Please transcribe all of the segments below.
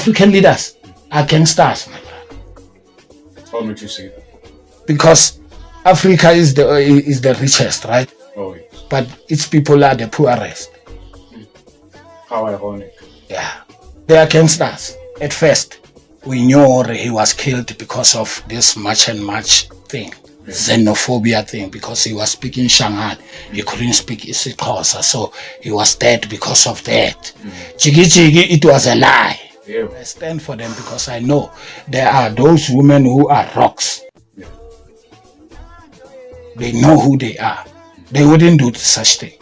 African leaders are gangsters, my brother. How would you say that? Because Africa is the richest, right? Oh, yes. But its people are the poorest. How ironic. Yeah, they are gangsters. At first, we knew he was killed because of this match and match thing, xenophobia thing, because he was speaking Shanghai. He couldn't speak isiXhosa, so he was dead because of that. Chigi chigi, it was a lie. Yeah. I stand for them because I know there are those women who are rocks. Yeah. They know who they are. They wouldn't do such thing.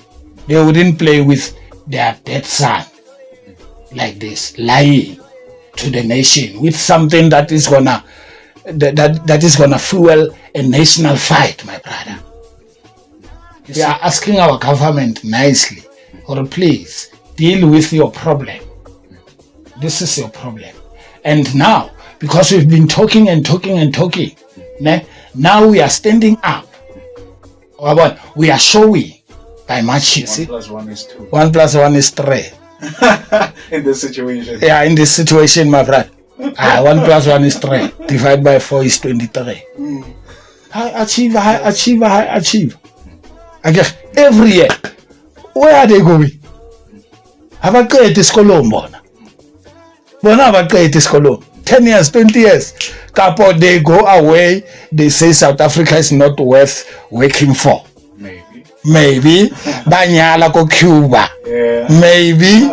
They wouldn't play with their dead son like this, lying to the nation with something that is gonna fuel a national fight, my brother. We are asking our government nicely, or please deal with your problem. This is your problem. And now, because we've been talking and talking and talking, now we are standing up. We are showing by much. 1 + 1 is 2. 1 + 1 is 3. In this situation. Yeah, in this situation, my brother. 1 + 1 is 3. Divide by 4 is 23. I achieve. I guess every year. Where are they going? Have I created this Colombo? 10 years, 20 years. Couple, they go away. They say South Africa is not worth working for. Maybe. Banyala ko Cuba. Yeah. Maybe.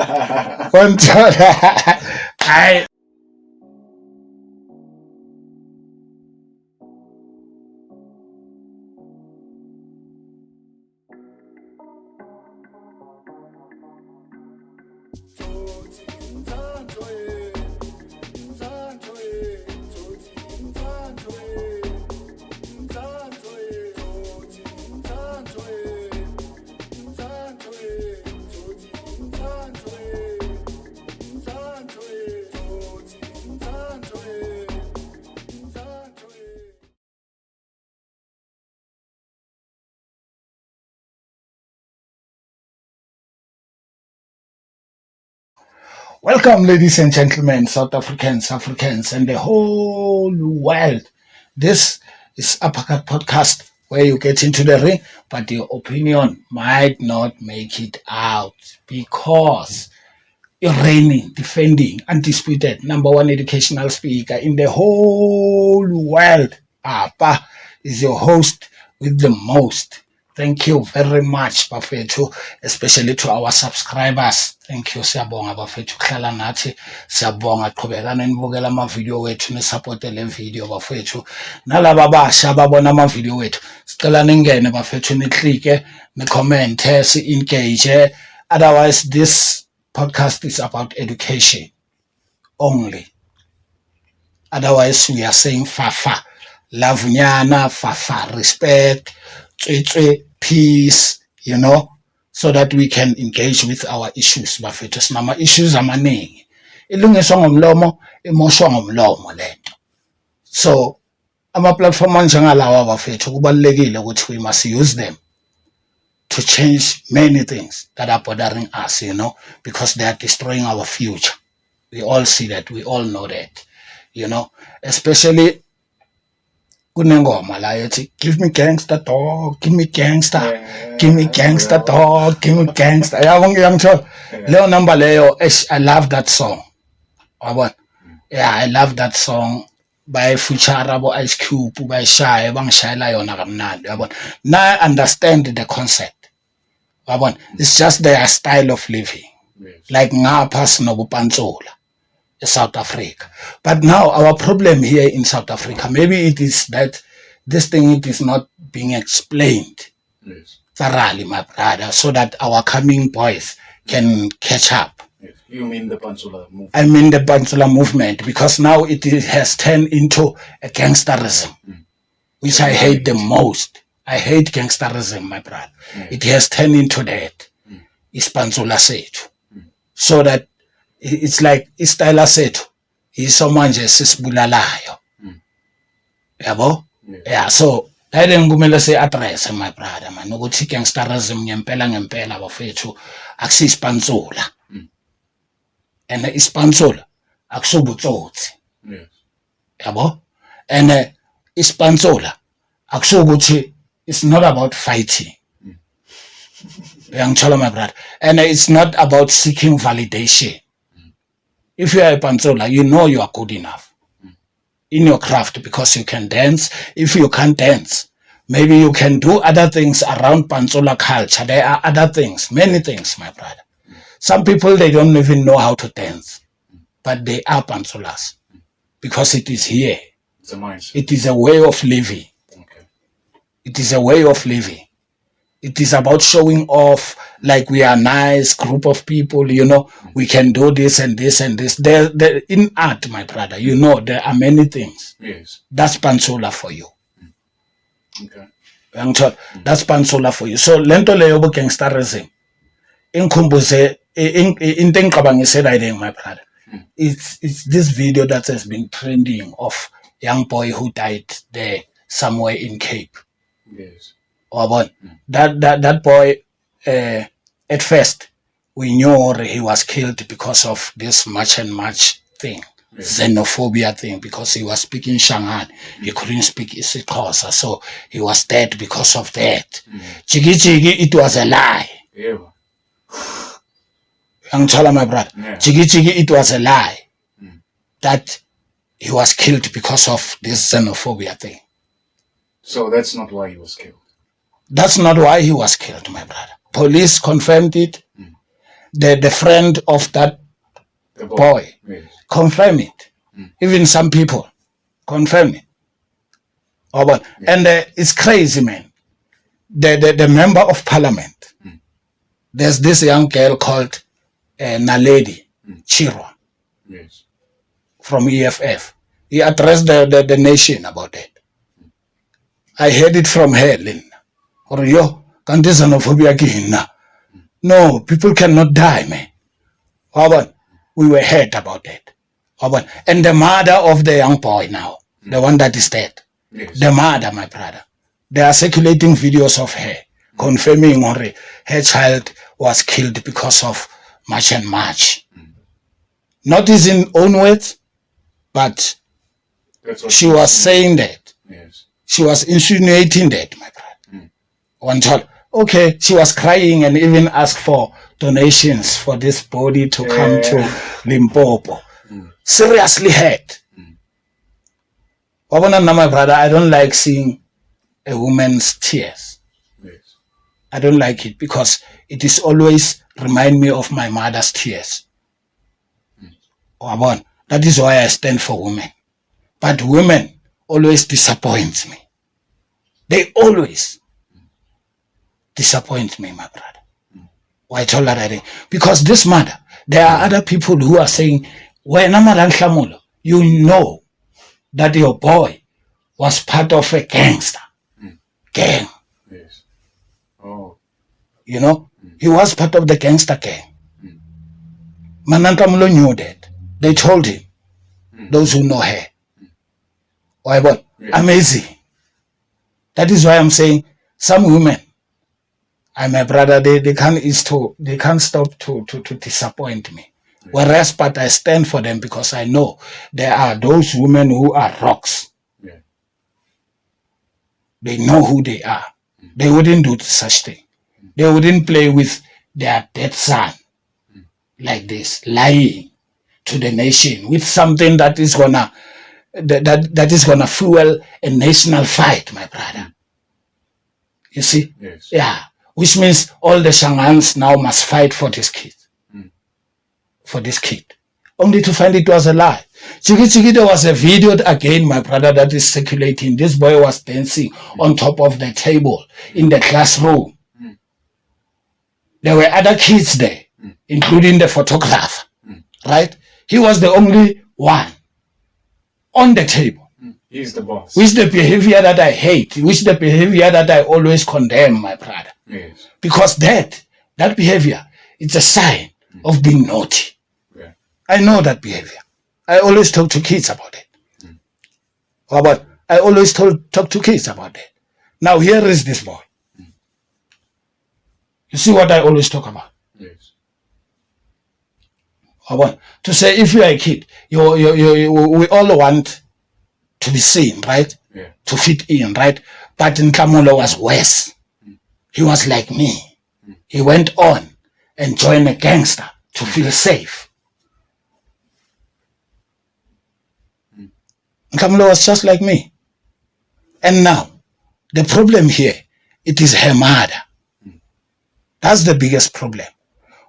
Welcome, ladies and gentlemen, South Africans, Africans, and the whole world. This is Uppercut Podcast, where you get into the ring, but your opinion might not make it out because you're reigning, defending, undisputed #1 educational speaker in the whole world. Apa is your host with the most. Thank you very much, Bafethu, especially to our subscribers. Thank you, siyabonga Bafethu, hlala nathi, siyabonga, qhubekani nibukela ama-video wethu, nisupporte le video Bafethu. Nalaba abasha ababona ama-video wethu, sicela ningene Bafethu, niklike, nicommente, si-engage. Otherwise, this podcast is about education only. Otherwise, we are saying fafa, love nyana, fafa, respect, peace, so that we can engage with our issues. Bafethu, sinama issues amaningi. Ilungiswa ngomlomo, imoshwa ngomlomo lento. So, ama-platform anjengalawa Bafethu, kubalulekile ukuthi we must use them to change many things that are bothering us, because they are destroying our future. We all see that, we all know that, especially kunengoma la yathi give me gangster dog, give me gangster, give me gangster dog, give me gangster. Yabona leyo number leyo, I love that song. Yeah, I love that song. By Fuchara, by Ice Cube, by Shy, bangishayela yona kamnandi, yabona. Now I understand the concept. It's just their style of living. Yes. Like ngapha sinokupantsula. South Africa. But now our problem here in South Africa, maybe it is that this thing it is not being explained thoroughly, my brother, so that our coming boys can catch up. Yes. You mean the Pantsula movement? I mean the Pantsula movement, because now it has turned into a gangsterism, which I hate the most. I hate gangsterism, my brother. It has turned into that. It's Pantsula sethu. So that it's like istyle sethu isomo nje sisibulalayo. Yabo? Yeah, so that ngumele se address, my brother, man, ukuthi gangsterism ngempela Bafethu akusispantsula. And ispantsula akusubutsotsi Yes. yabo, and ispantsola akusukuthi it's not about fighting. Young my brother, and it's not about seeking validation. If you are a pantsola, you know you are good enough in your craft because you can dance. If you can't dance, maybe you can do other things around pantsola culture. There are other things, many things, my brother. Some people, they don't even know how to dance, but they are pantsolas because it is here. It's a mindset. It is a way of living. Okay. It is a way of living. It is about showing off like we are a nice group of people, you know, we can do this and this and this. There, in art, my brother, you know, there are many things. Yes. That's pantsola for you. Okay. That's pantsola for you. So, lento leyo bo gangsterism. Inkhumbuze, into engicabangise right there, my brother. It's this video that has been trending of young boy who died there somewhere in Cape. Yes. That boy, at first, we knew he was killed because of this match and match thing, xenophobia thing, because he was speaking Shanghai. He couldn't speak isiXhosa, so he was dead because of that. Jiggy Jiggy, it was a lie. Yeah. Young my brother. Yeah. Jiggy Jiggy, it was a lie that he was killed because of this xenophobia thing. So that's not why he was killed. That's not why he was killed, my brother. Police confirmed it. The friend of that The boy Yes. confirmed it. Even some people confirm it. And it's crazy, man. The member of parliament, there's this young girl called Naledi Chirwa Yes. from EFF. He addressed the nation about it. I heard it from her, Lynn. Or yo, kanti xenophobia kina. No, people cannot die, man. We were hurt about that. And the mother of the young boy now, the one that is dead, Yes. the mother, my brother, they are circulating videos of her confirming her child was killed because of March and March. Not his own words, but That's what she was saying that. Yes. She was insinuating that, my brother. One child. Okay, she was crying and even asked for donations for this body to come to Limpopo. Seriously hurt. My brother, I don't like seeing a woman's tears. Yes. I don't like it because it is always remind me of my mother's tears. That is why I stand for women. But women always disappoint me. They always disappoint me, my brother. Why told that? Because this mother, there are other people who are saying, you know that your boy was part of a gangster gang. Yes. Oh. You know, he was part of the gangster gang. Manankamulo knew that. They told him, those who know her. Why, but amazing. That is why I'm saying some women, my brother, they can't stop to disappoint me. Whereas, but I stand for them because I know there are those women who are rocks. Yeah. They know who they are. They wouldn't do such thing. They wouldn't play with their dead son like this, lying to the nation with something that is gonna that is gonna fuel a national fight, my brother. You see? Yes. Yeah. Which means all the Shangans now must fight for this kid. For this kid. Only to find it was a lie. Chiki, there was a video again, my brother, that is circulating. This boy was dancing on top of the table in the classroom. There were other kids there, including the photographer, right? He was the only one on the table. He's the boss. Which the behavior that I hate, which the behavior that I always condemn, my brother. Yes. Because that behavior, it's a sign of being naughty. Yeah. I know that behavior. I always talk to kids about it. I always talk to kids about it. Now here is this boy. You see what I always talk about? Yes. To say if you are a kid, we all want to be seen, right? Yeah. To fit in, right? But Nkamulo was worse. He was like me. He went on and joined a gangster to feel safe. Nkamulo was just like me. And now, the problem here, it is her mother. That's the biggest problem.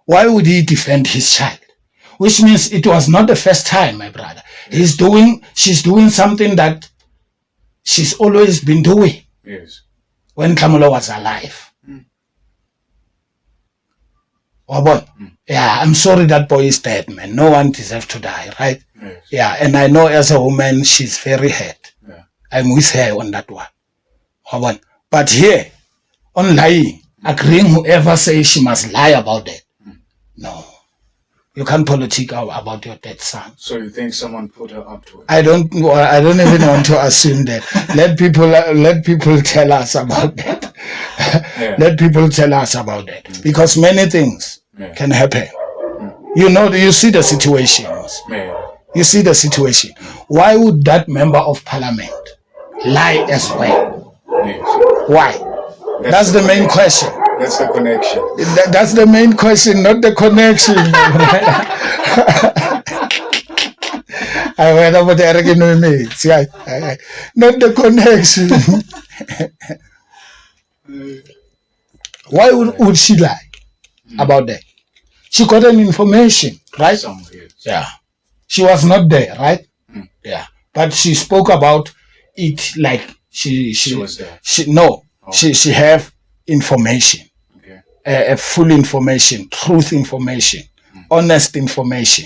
Why would he defend his child? Which means it was not the first time, my brother. She's doing something that she's always been doing. Yes. When Nkamulo was alive. Yeah, I'm sorry that boy is dead, man. No one deserves to die, right? Yes. Yeah, and I know as a woman, she's very hurt. Yeah. I'm with her on that one. But here, on lying, agreeing whoever says she must lie about that. No. You can't politic about your dead son. So you think someone put her up to it? I don't even want to assume that. Let people tell us about that. Yeah. Let people tell us about that. Because many things can happen. You see the situations. Yeah. You see the situation. Why would that member of parliament lie as well? Yes. Why? That's the main question. That's the connection. That's the main question, not the connection. I went over there again with me. See, not the connection. Why would she lie about that? She got an information, right? Somewhere. Yeah. She was not there, right? Yeah. But she spoke about it like she was there. She have information. Okay. A full information, truth information, honest information,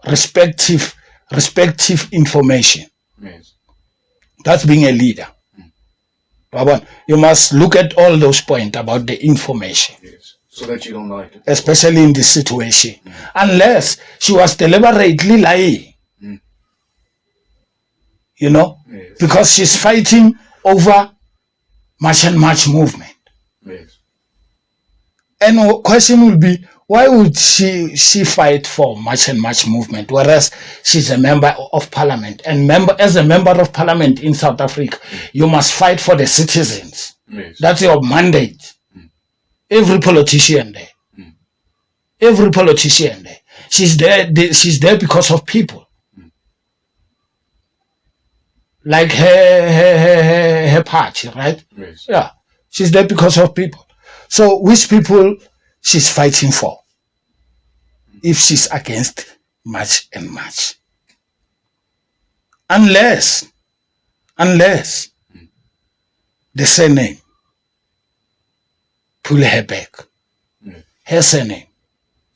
respective information. Yes. That's being a leader. You must look at all those points about the information. Yes. So that you don't like it. Especially in this situation. Unless she was deliberately lying. Yes. Because she's fighting over March and March movement. Yes. And the question will be, why would she fight for March and March movement, whereas she's a member of parliament? And as a member of parliament in South Africa, you must fight for the citizens. Yes. That's your mandate. Every politician there. Every politician there. She's there because of people. Like her party, right? Yes. Yeah. She's there because of people. So which people she's fighting for? If she's against March and March. Unless the surname pull her back. Her surname.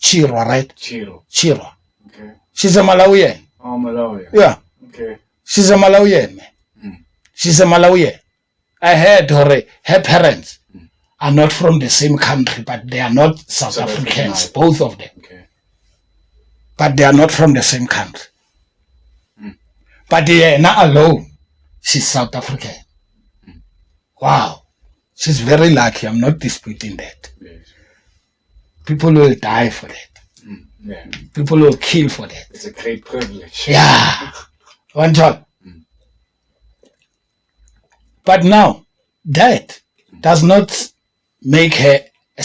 Chirwa, right? Chirwa. Okay. She's a Malawian. Oh, Malawi. Yeah. Okay. She's a Malawian, man. She's a Malawian. I heard her parents are not from the same country, but they are not South Africans, both of them. Okay. But they are not from the same country. But not alone. She's South African. Wow. She's very lucky. I'm not disputing that. Yes. People will die for that. Yeah. People will kill for that. It's a great privilege. Yeah. One job. But now, that does not make her a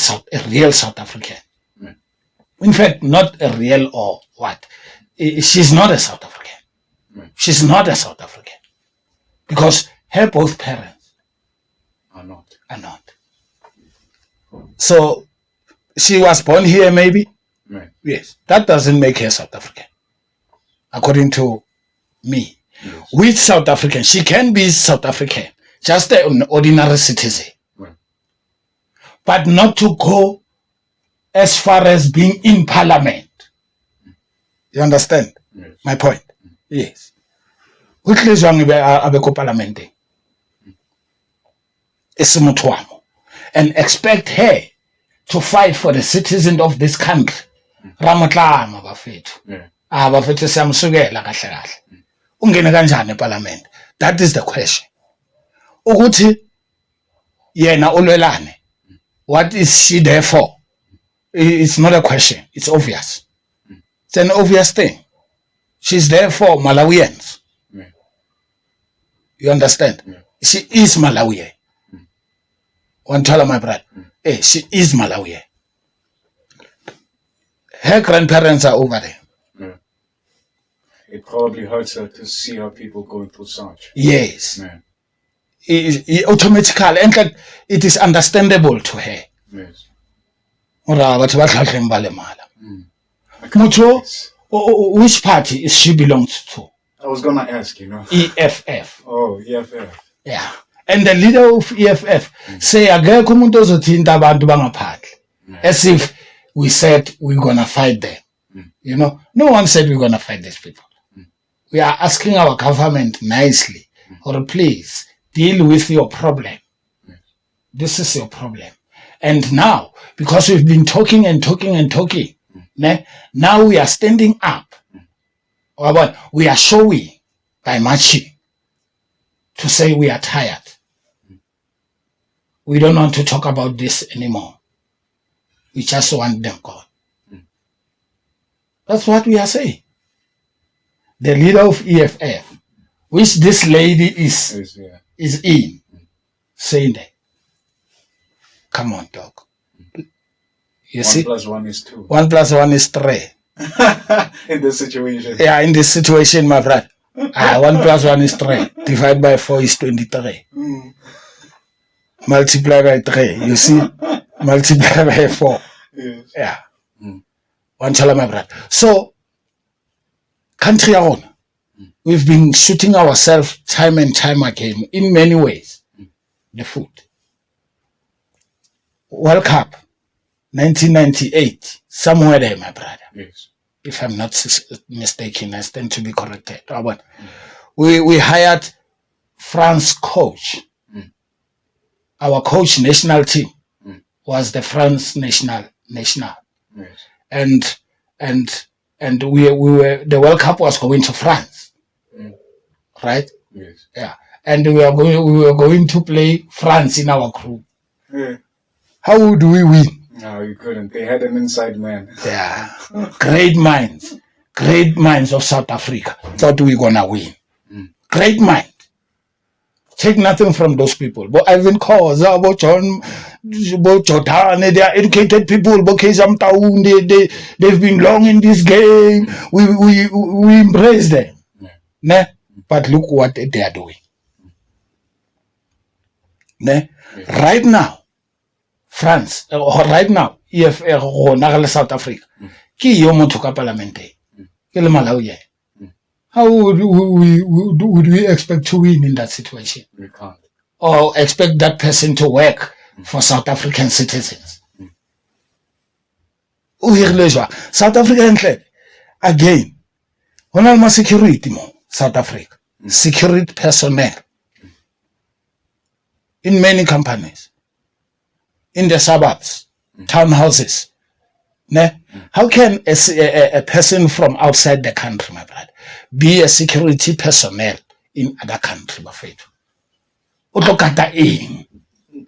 real South African. In fact, not a real or what. She's not a South African. She's not a South African. Because her both parents are not. So, she was born here maybe? Right. Yes. That doesn't make her South African. According to me. Yes. With South African, she can be South African. Just an ordinary citizen. Right. But not to go as far as being in parliament. You understand my point? Yes. Which is wrong with parliament? And expect her to fight for the citizens of this country. Ramatlama bafethu. Bafethu siyamsukela kahle kahle. Ungene kanjani eParliament? That is the question. Ukuthi yena ulwelane. What is she there for? It's not a question. It's obvious. It's an obvious thing. She's there for Malawians. Yeah. You understand? Yeah. She is Malawi. One tell her, my brother. Hey, she is Malawi. Her grandparents are over there. Yeah. It probably hurts her to see how people going through such. Yes. Yeah. Automatically, and like it is understandable to her. Yes. Mucho, which party is she belongs to? I was gonna ask, you know. EFF. Oh, EFF. Yeah. And the leader of EFF say akekho umuntu ozothinta abantu bangaphandle. As if we said we're gonna fight them. You know, no one said we're gonna fight these people. We are asking our government nicely, or please deal with your problem. This is your problem. And now, because we've been talking and talking and talking, now we are standing up. We are showing by marching to say we are tired. We don't want to talk about this anymore. We just want them gone. That's what we are saying. The leader of EFF, which this lady is in, saying that. Come on, dog. You see? 1 + 1 is 2. 1 + 1 is 3. In this situation. Yeah, in this situation, my brother. 1 + 1 is 3. Divided by 4 is 23. Multiply by 3. You see? Multiply by 4. Yes. Yeah. One tell my brother. So, country on. We've been shooting ourselves time and time again in many ways. The food. World Cup, 1998, somewhere there, my brother. Yes. If I'm not mistaken, I stand to be corrected. We hired France coach. Our coach national team was the France national. Yes. And we were, the World Cup was going to France. Right? Yes. Yeah. And we were going to play France in our group. Yeah. How would we win? No, you couldn't. They had an inside man. Yeah. Great minds of South Africa thought we were gonna win. Great mind. Take nothing from those people. But Ivan Khoza, but John, but Jordan, they are educated people. But they've been long in this game. We embrace them. Yeah. But look what they are doing. Yeah. Right now, France, right now, EFF, South Africa, ki yo motho ka parliament ke le Malawi. How would we expect to win in that situation? We can't. Or expect that person to work for South African citizens? South Africa, again, when security South Africa, security personnel in many companies, in the suburbs, townhouses. How can a person from outside the country, my brother, be a security personnel in other country, bafethu? Utlokata eng?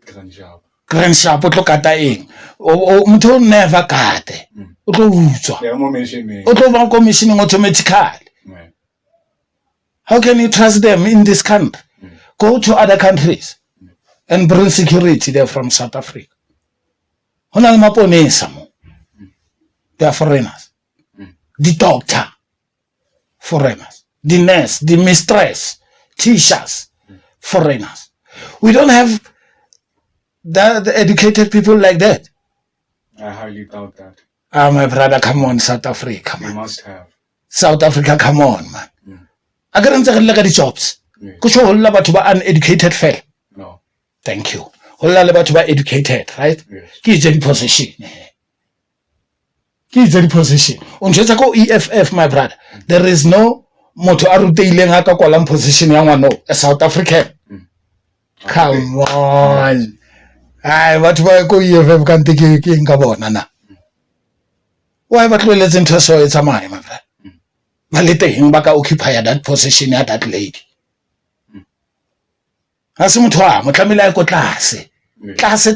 Grand job, utlokata eng? Mutho never kate. Utlo utswa. Utlo ba commissioning automatically. How can you trust them in this country? Go to other countries and bring security there from South Africa. They are foreigners. The doctor, foreigners. The nurse, the mistress, teachers, foreigners. We don't have the educated people like that. I highly doubt that. My brother, come on, South Africa, man. We must have. South Africa, come on, man. I can't say like the jobs. Because all about to be uneducated fail. No. Thank you. All about to be educated, right? Yes. Kids in position. Kids in position. On just go EFF, my brother. There is no moto aruteileng aka kwalang position ya ngwana a South African. Come on. Ai batho ba go EFF ka nte ke eng ka bona na. Why ba tloletse ntho so e tsamaya, my brother? Ba le teng ba ka occupy that position ya that lady. Hase motho a mo tlamela go tlase. Class.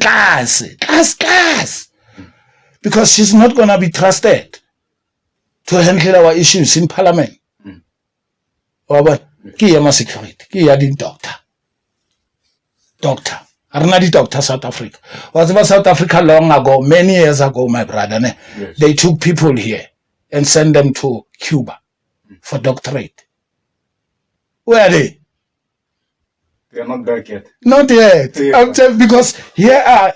Because she's not going to be trusted to handle our issues in parliament. Ki ya ma security, ki ya di doctor. Arena di doctor South Africa. Was about South Africa long ago, many years ago, my brother. Yes. They took people here and sent them to Cuba for doctorate. Where are they? They are not back yet. Not yet. Yeah. Because here are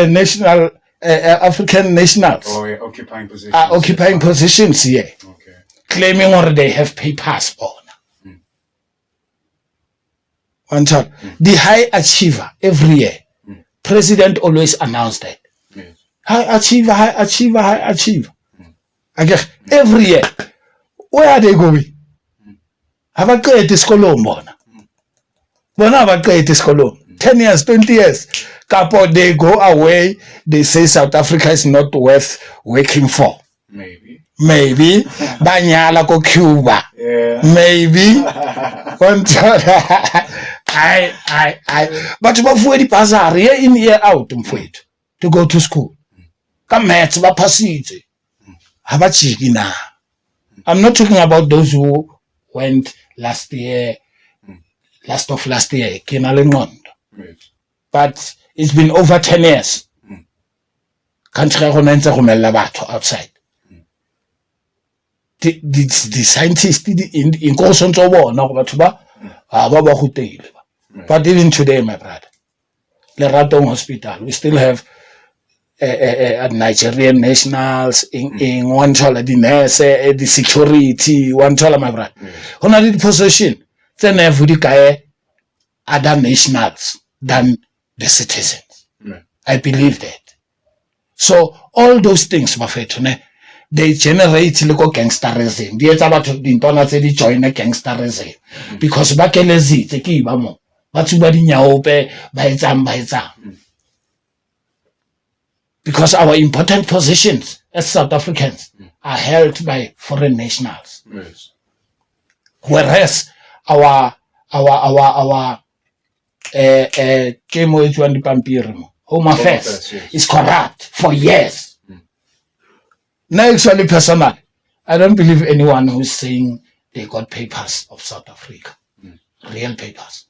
national African nationals Oh, occupying positions. occupying positions here, Okay. claiming or they have papers on. One child. The high achiever every year, president always announced that. Yes. High achiever, high achiever, high achiever. I guess every year. Where are they going? Have I created this column? Bona have I created this column? 10 years, 20 years. Couple they go away. They say South Africa is not worth working for. Maybe. Banyala ko Cuba. Yeah. Maybe. But bafuwe di bazar year in year out mfowethu to go to school. Ka maths ba passitse. Abajiki na. I'm not talking about those who went last year. Last year, but it's been over 10 years. Country outside. The scientists in Koson but even today, my brother, the Ratong Hospital, we still have Nigerian nationals in one chola the nurse, the security, one chola, my brother. On the position. Then every guy other nationals than the citizens. I believe that. So all those things, they generate little gangsterism. They about the join a gangsterism because bakelezi take bamo. What's body nyaope by zam. Because our important positions as South Africans are held by foreign nationals. Yes. Whereas our Home Affairs is corrupt for years. Now, actually, personally, I don't believe anyone who's saying they got papers of South Africa, real papers,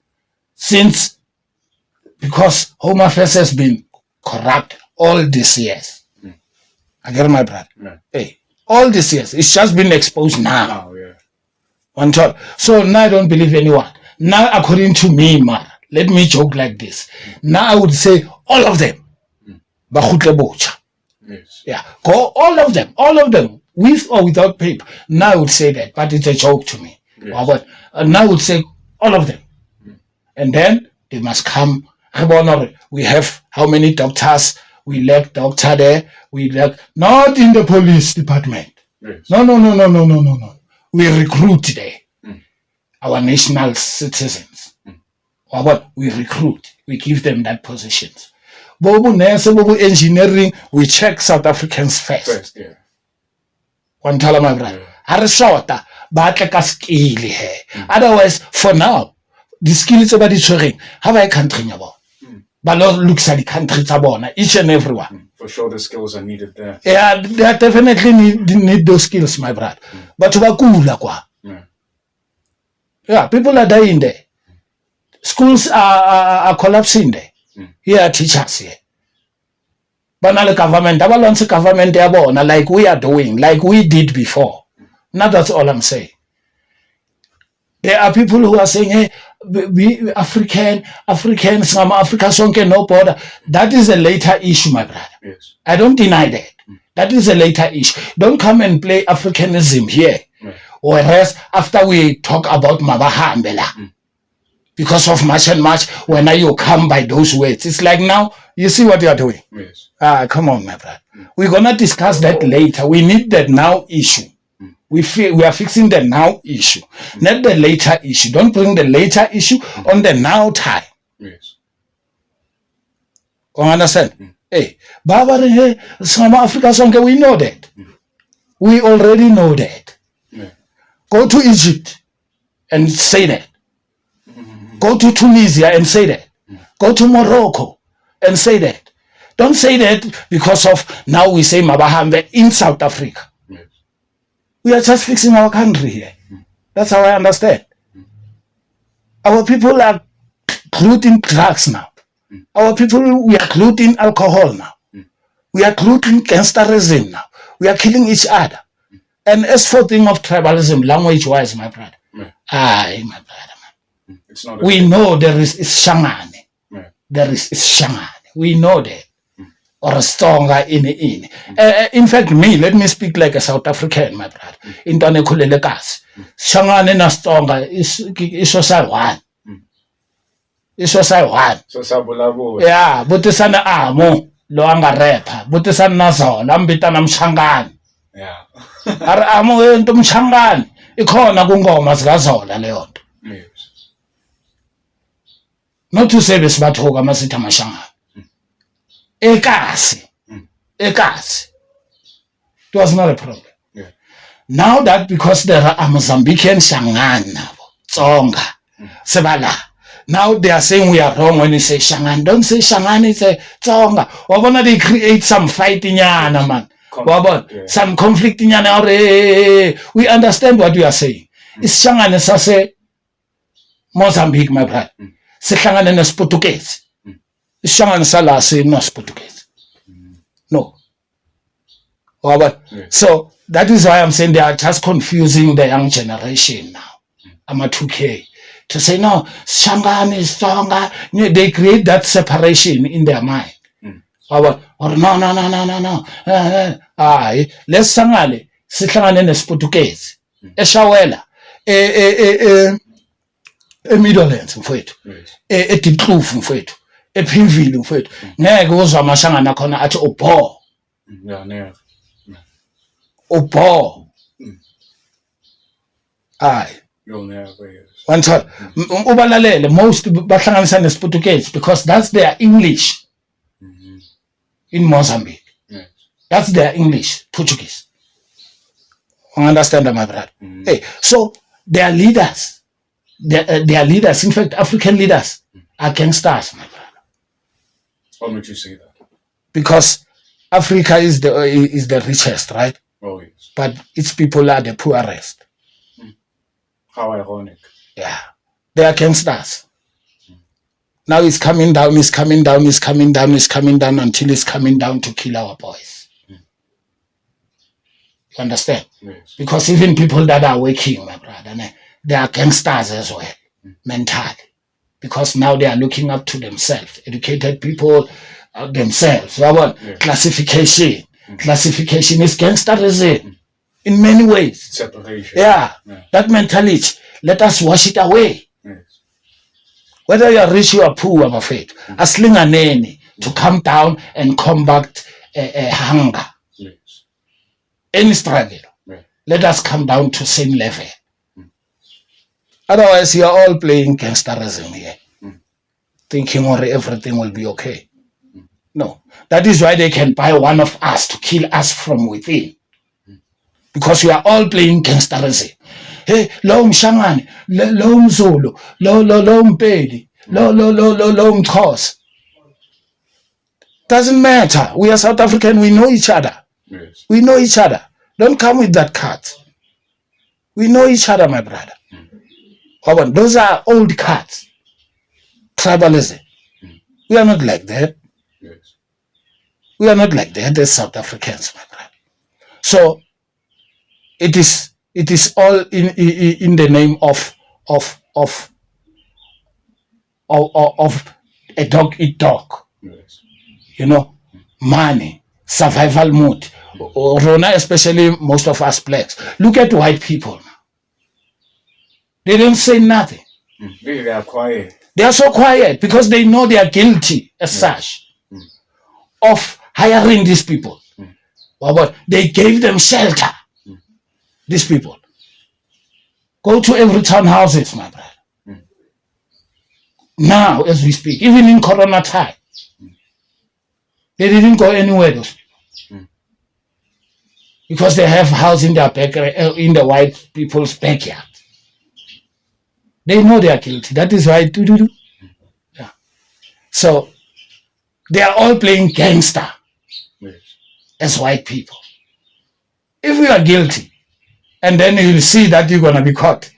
because Home Affairs has been corrupt all these years. I get my brother. Hey, all these years, it's just been exposed now. So now I don't believe anyone. Now, according to me, man, let me joke like this. Now I would say all of them. Yes. Yeah, go all of them, with or without paper. Now I would say that, but it's a joke to me. Yes. Now I would say all of them. And then they must come. We have how many doctors? We lack doctor there. We lack, not in the police department. Yes. No. We recruit there. Our national citizens. We recruit. We give them that positions. Bobu nurse, bobu engineering, we check South Africans first. Yeah. One tell my brother. Arishota, but like a skill here. Otherwise, for now, the skills about the children, have a country about. But Lord looks at the countries about each and every one. For sure, the skills are needed there. Yeah, they definitely need those skills, my brother. But yeah, people are dying there. Schools are collapsing there. Here are teachers here. But now the government, like we are doing, like we did before. Now that's all I'm saying. There are people who are saying, hey, we Africans, Africa sonke no border. That is a later issue, my brother. Yes. I don't deny that. That is a later issue. Don't come and play Africanism here. Whereas after we talk about Mabahambela, because of much and much, when you come by those words, it's like now, you see what you are doing. Yes. Come on, my brother. We're going to discuss that later. We need that now issue. We are fixing the now issue, not the later issue. Don't bring the later issue on the now time. Yes. You understand? Hey, Baba, some Africa song, we know that. We already know that. Yeah. Go to Egypt and say that. Go to Tunisia and say that. Go to Morocco and say that. Don't say that because of now we say Mabahambe in South Africa. Yes. We are just fixing our country here. That's how I understand. Our people are glued in drugs now. Our people, we are glued in alcohol now. We are glued in gangsterism now. We are killing each other. And as for thing of tribalism, language-wise, my brother, my brother, man. It's not we know there is Shangane. There is Shangane. We know that. Or a stronger in. In fact, let me speak like a South African, my brother. In Tanekulele Kas. Shangane na stronger is social one. Social one. So sabulabu. Yeah, but it's an amo, loanga repa, but it's an nazo, lambita nam Shangane. Yeah. Ara amo into Shangane. Ikona kungoma zikazola leyo nto. Yes. Not to say besibatoka masitha mashangane. Ekasi. Ekasi. It was not a problem. Yeah. Now that because there are Mozambican Shangan nabo, Tsonga, Sebala. Now they are saying we are wrong when you say Shangan. Don't say Shangan, it's a Tsonga. Wabona they create some fight in yana, man. Yeah. Some conflict in yana. We understand what you are saying. It's Shangan as I say Mozambique, my brother. Shangan and Portuguese. Shangan Salah say no Portuguese. No. So that is why I'm saying they are just confusing the young generation now. I'm a 2K. To say no, Shangan is stronger. They create that separation in their mind. Or no. Let's Sangale, Shangan and Portuguese. Eshawela. Middlelands mfowethu eDiqhufu mfowethu ePhimville mfowethu ngeke uzwa amashangana khona athi ubho yeah ubho you'll never wanthole ubalalele most bahlanganisa neSportuguese because that's their English in Mozambique. Yes. That's their English, Portuguese. You understand, my brother? Hey, so their leaders, their leaders, in fact, African leaders are gangsters, my brother. Why would you say that? Because Africa is the richest, right? Oh yes. But its people are the poorest. How ironic. Yeah, they are gangsters. Now it's coming down until it's coming down to kill our boys. You understand? Yes. Because even people that are working, my brother, they are gangsters as well, mentally. Because now they are looking up to themselves, educated people themselves. Yeah. Classification. Classification is gangsterism in many ways. Separation. Yeah. That mentality. Let us wash it away. Yes. Whether you are rich or poor, I'm afraid. Aslinganeni to come down and combat hunger. Yes. Any struggle. Right. Let us come down to same level. Otherwise, you are all playing gangsterism here. Thinking everything will be okay. No. That is why they can buy one of us to kill us from within. Because we are all playing gangsterism. Hey, lo mshangane, lo mzulu, lo mpedi, lo mxhosa. Doesn't matter. We are South African, we know each other. Yes. We know each other. Don't come with that card. We know each other, my brother. Those are old cards. Tribalism. We are not like that. Yes. We are not like that as South Africans, my brother. So it is all in the name of a dog eat dog. Yes. You know, money, survival mode. Rona, especially most of us blacks. Look at white people. They don't say nothing. They are quiet. They are so quiet because they know they are guilty as such of hiring these people. But they gave them shelter. These people. Go to every townhouses, my brother. Now, as we speak, even in Corona time, they didn't go anywhere, those people. Because they have house in their back, in the white people's backyard. They know they are guilty. That is why yeah. So they are all playing gangster as white people. If we are guilty and then you'll see that you're going to be caught.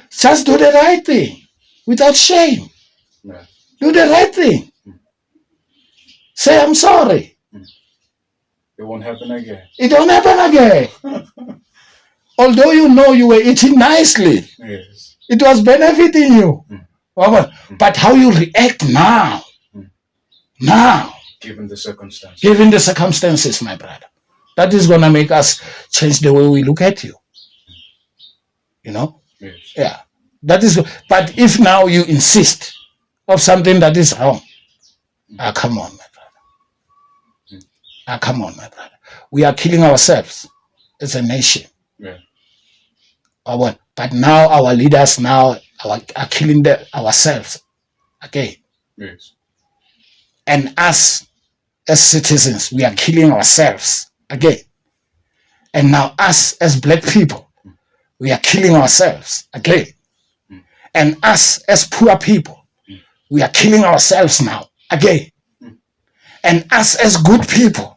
Just do the right thing without shame. Yeah. Do the right thing. Say, I'm sorry. It won't happen again. It won't happen again. Although you know you were eating nicely, Yes. it was benefiting you. But how you react now, Given the circumstances. given the circumstances, my brother, that is going to make us change the way we look at you. You know? Yes. Yeah. That is. But if now you insist of something that is wrong, come on, my brother. Come on, my brother. We are killing ourselves as a nation. Yeah. But now our leaders are killing ourselves again. Yes. And us as citizens, we are killing ourselves again. And now us as black people, we are killing ourselves again. And us as poor people, we are killing ourselves now again. And us as good people,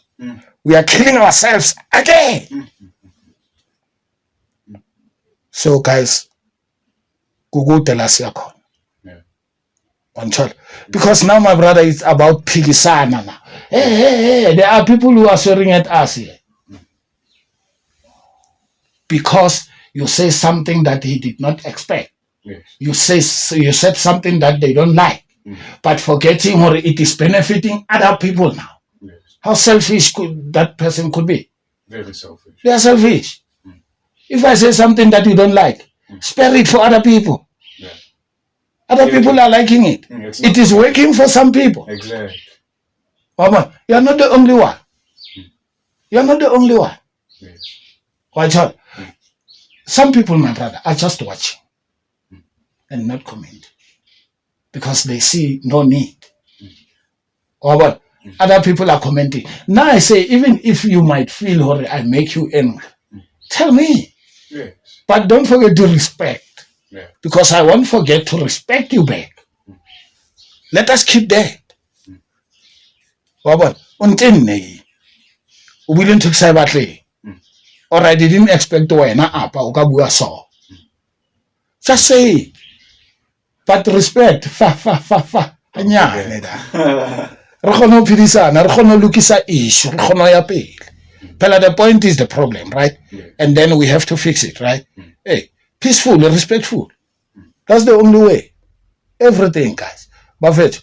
we are killing ourselves again. So guys, Google tell us because now, my brother, it's about pigisana now. Hey, there are people who are swearing at us here. Because you say something that he did not expect. Yes. You said something that they don't like. But forgetting or it is benefiting other people now. Yes. How selfish could that person could be? Very selfish. They are selfish. If I say something that you don't like, spare it for other people. Yeah. Other people are liking it. It is working for some people. Exactly. Mama, you are not the only one. You are not the only one. Yes. Watch out. Some people, my brother, are just watching and not commenting because they see no need. Other people are commenting. Now I say, even if you might feel or I make you angry, tell me. Yes. But don't forget to respect. Yeah. Because I won't forget to respect you back. Let us keep that. Willing to say about or I didn't expect to win so. Just say it. But respect. The point is the problem, right? Yeah. And then we have to fix it, right? Hey, peaceful, respectful. That's the only way. Everything, guys. Buffett,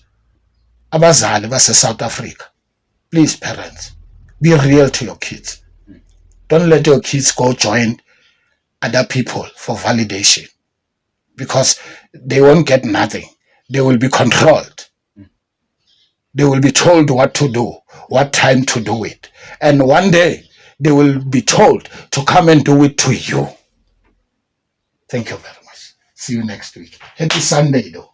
abazali base South Africa. Please, parents, be real to your kids. Don't let your kids go join other people for validation. Because they won't get nothing. They will be controlled. They will be told what to do, what time to do it. And one day, they will be told to come and do it to you. Thank you very much. See you next week. Happy Sunday, though.